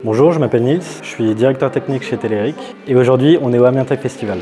Bonjour, je m'appelle Nils, je suis directeur technique chez Telerik et aujourd'hui on est au Amiens Tech Festival.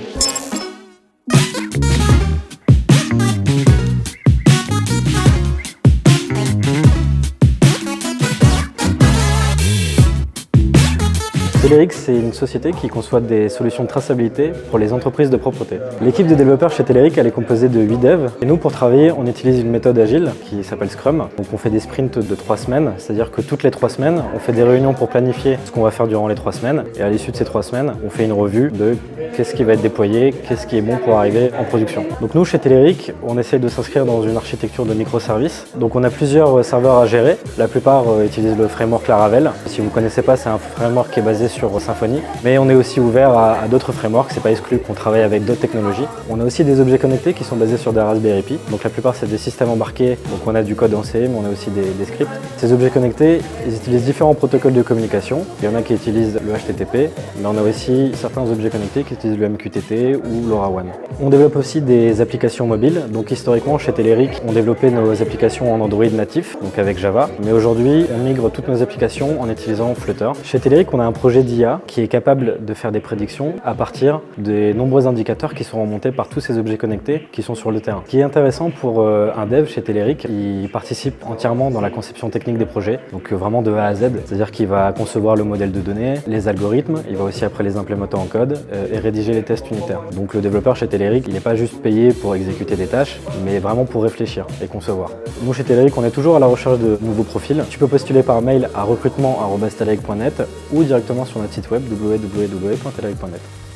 Telerik, c'est une société qui conçoit des solutions de traçabilité pour les entreprises de propreté. L'équipe de développeurs chez Telerik, elle est composée de 8 devs. Et nous, pour travailler, on utilise une méthode agile qui s'appelle Scrum. Donc on fait des sprints de 3 semaines, c'est-à-dire que toutes les 3 semaines, on fait des réunions pour planifier ce qu'on va faire durant les 3 semaines. Et à l'issue de ces 3 semaines, on fait une revue de qu'est-ce qui va être déployé, qu'est-ce qui est bon pour arriver en production. Donc nous, chez Telerik, on essaye de s'inscrire dans une architecture de microservices. Donc on a plusieurs serveurs à gérer. La plupart utilisent le framework Laravel. Si vous ne connaissez pas, c'est un framework qui est basé sur Symfony, mais on est aussi ouvert à d'autres frameworks, c'est pas exclu qu'on travaille avec d'autres technologies. On a aussi des objets connectés qui sont basés sur des Raspberry Pi, donc la plupart c'est des systèmes embarqués, donc on a du code en C, mais on a aussi des scripts. Ces objets connectés, ils utilisent différents protocoles de communication, il y en a qui utilisent le HTTP, mais on a aussi certains objets connectés qui utilisent le MQTT ou LoRaWAN. On développe aussi des applications mobiles, donc historiquement chez Telerik, on développait nos applications en Android natif, donc avec Java, mais aujourd'hui on migre toutes nos applications en utilisant Flutter. Chez Telerik, on a un projet d'IA qui est capable de faire des prédictions à partir des nombreux indicateurs qui sont remontés par tous ces objets connectés qui sont sur le terrain. Ce qui est intéressant pour un dev chez Telerik, il participe entièrement dans la conception technique des projets, donc vraiment de A à Z, c'est-à-dire qu'il va concevoir le modèle de données, les algorithmes, il va aussi après les implémenter en code et rédiger les tests unitaires. Donc le développeur chez Telerik, il n'est pas juste payé pour exécuter des tâches, mais vraiment pour réfléchir et concevoir. Nous chez Telerik, on est toujours à la recherche de nouveaux profils. Tu peux postuler par mail à recrutement@telerik.net ou directement sur notre site web www.telerik.net.